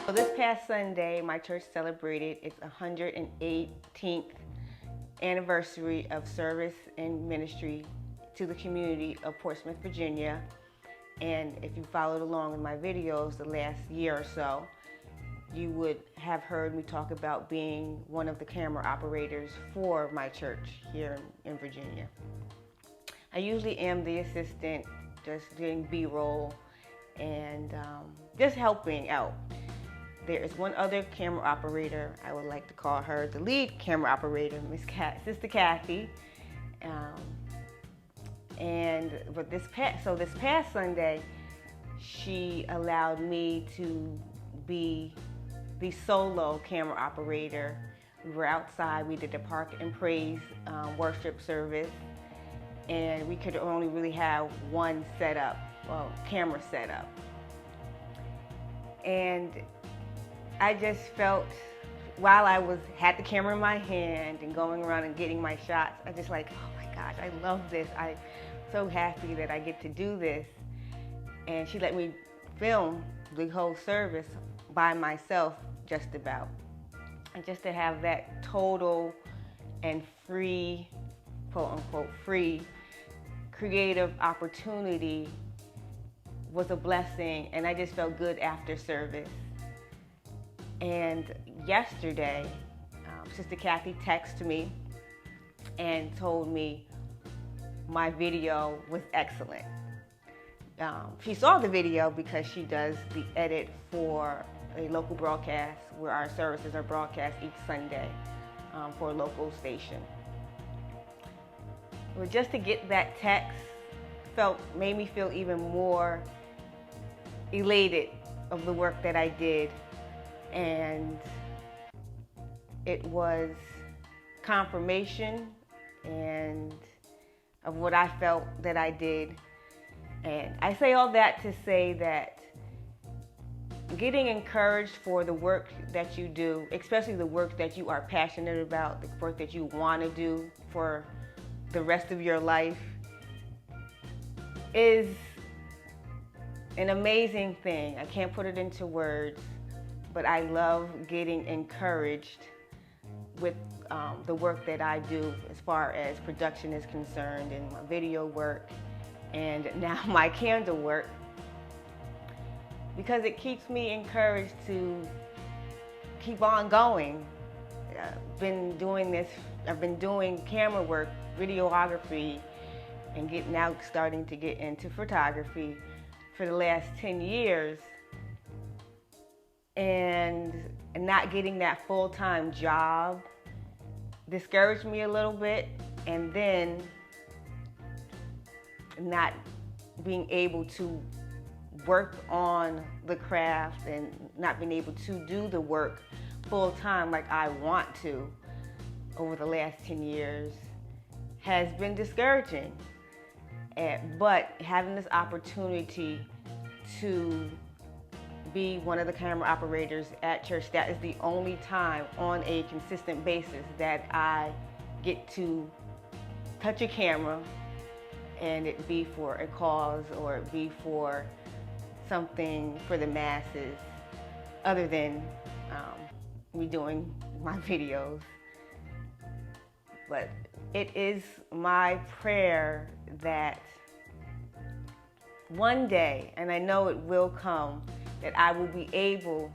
So this past Sunday, my church celebrated its 118th anniversary of service and ministry to the community of Portsmouth, Virginia. And if you followed along in my videos the last year or so, you would have heard me talk about being one of the camera operators for my church here in Virginia. I usually am the assistant, just doing B-roll and just helping out. There is one other camera operator. I would like to call her the lead camera operator, Sister Kathy. But this past Sunday, she allowed me to be the solo camera operator. We were outside. We did the Park and Praise worship service, and we could only really have one setup, camera setup. And I just felt, while I had the camera in my hand and going around and getting my shots, I just like, oh my gosh, I love this. I'm so happy that I get to do this. And she let me film the whole service by myself, just about. And just to have that total and free, quote unquote, free creative opportunity was a blessing, and I just felt good after service. And yesterday, Sister Kathy texted me and told me my video was excellent. She saw the video because she does the edit for a local broadcast where our services are broadcast each Sunday for a local station. But just to get that text made me feel even more elated of the work that I did. And it was confirmation and of what I felt that I did. And I say all that to say that getting encouraged for the work that you do, especially the work that you are passionate about, the work that you want to do for the rest of your life, is an amazing thing. I can't put it into words. But I love getting encouraged with the work that I do as far as production is concerned, and my video work, and now my candle work, because it keeps me encouraged to keep on going. I've been doing camera work, videography, and now starting to get into photography for the last 10 years. And not getting that full-time job discouraged me a little bit, and then not being able to work on the craft and not being able to do the work full-time like I want to over the last 10 years has been discouraging. But having this opportunity to be one of the camera operators at church, that is the only time on a consistent basis that I get to touch a camera, and it be for a cause or it be for something for the masses other than me doing my videos. But it is my prayer that one day, and I know it will come, that I will be able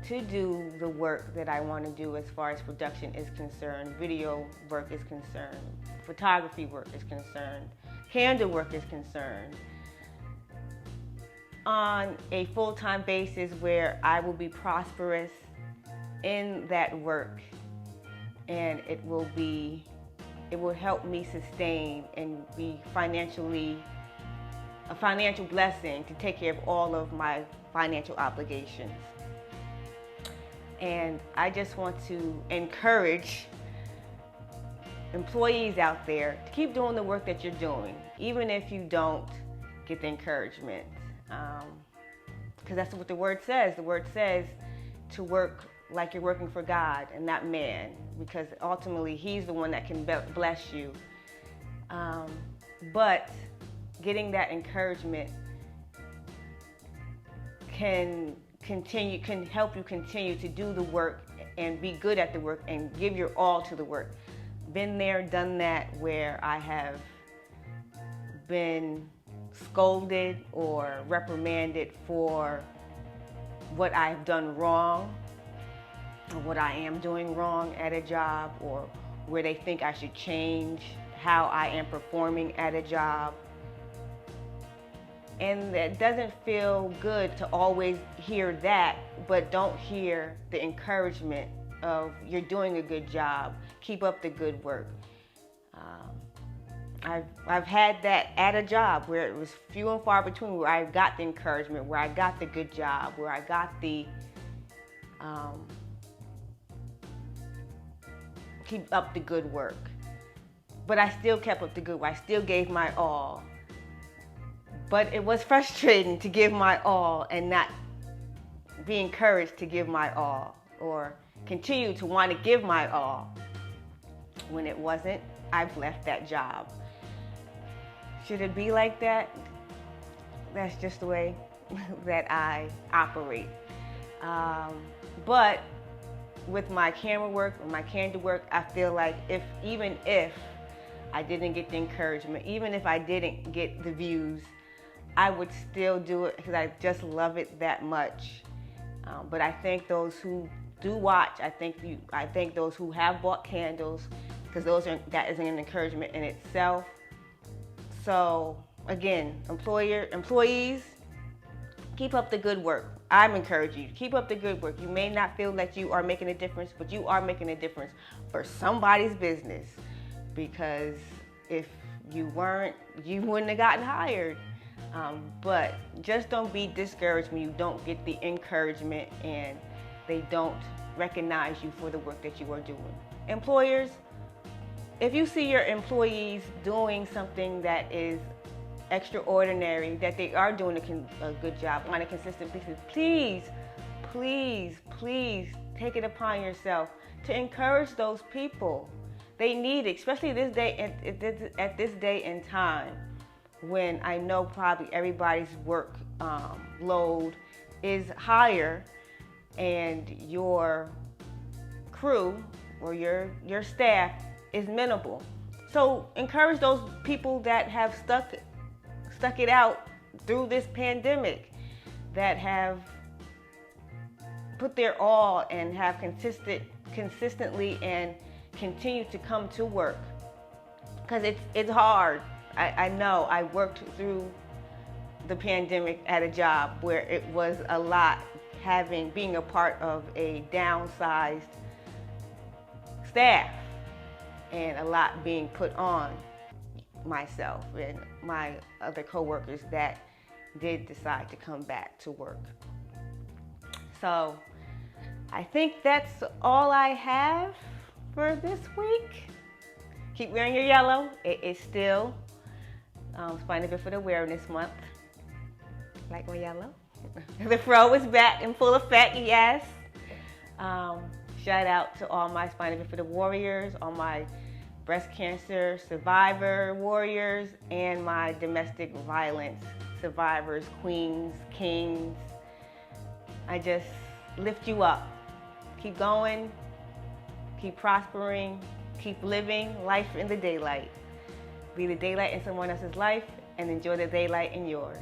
to do the work that I want to do as far as production is concerned, video work is concerned, photography work is concerned, candle work is concerned, on a full-time basis where I will be prosperous in that work, and it will help me sustain and be a financial blessing to take care of all of my financial obligations. And I just want to encourage employees out there to keep doing the work that you're doing, even if you don't get the encouragement. Because that's what the word says. The word says to work like you're working for God and not man, because ultimately He's the one that can bless you. But getting that encouragement can can help you continue to do the work and be good at the work and give your all to the work. Been there, done that, where I have been scolded or reprimanded for what I've done wrong or what I am doing wrong at a job, or where they think I should change how I am performing at a job. And it doesn't feel good to always hear that, but don't hear the encouragement of you're doing a good job, keep up the good work. I've had that at a job where it was few and far between, where I got the encouragement, where I got the good job, where I got the keep up the good work. But I still kept up the good work. I still gave my all. But it was frustrating to give my all and not be encouraged to give my all, or continue to want to give my all. When it wasn't, I've left that job. Should it be like that? That's just the way that I operate. But with my camera work, or my candid work, I feel like even if I didn't get the encouragement, even if I didn't get the views, I would still do it because I just love it that much. But I thank those who do watch. I thank those who have bought candles, because that is an encouragement in itself. So again, employees, keep up the good work. I'm encouraging you to keep up the good work. You may not feel that you are making a difference, but you are making a difference for somebody's business. Because if you weren't, you wouldn't have gotten hired. But just don't be discouraged when you don't get the encouragement and they don't recognize you for the work that you are doing. Employers, if you see your employees doing something that is extraordinary, that they are doing a good job on a consistent basis, please, please, please take it upon yourself to encourage those people. They need it, especially this day at this day and time, when I know probably everybody's work load is higher and your crew or your staff is minimal. So encourage those people that have stuck it out through this pandemic, that have put their all and have consistently and continue to come to work, because it's hard. I know I worked through the pandemic at a job where it was a lot, being a part of a downsized staff, and a lot being put on myself and my other coworkers that did decide to come back to work. So I think that's all I have for this week. Keep wearing your yellow. It is still Spina Bifida Awareness Month. Like my yellow. The fro is back in full effect, yes. Shout out to all my Spina Bifida warriors, all my breast cancer survivor warriors, and my domestic violence survivors, queens, kings. I just lift you up. Keep going, keep prospering, keep living life in the daylight. Be the daylight in someone else's life and enjoy the daylight in yours.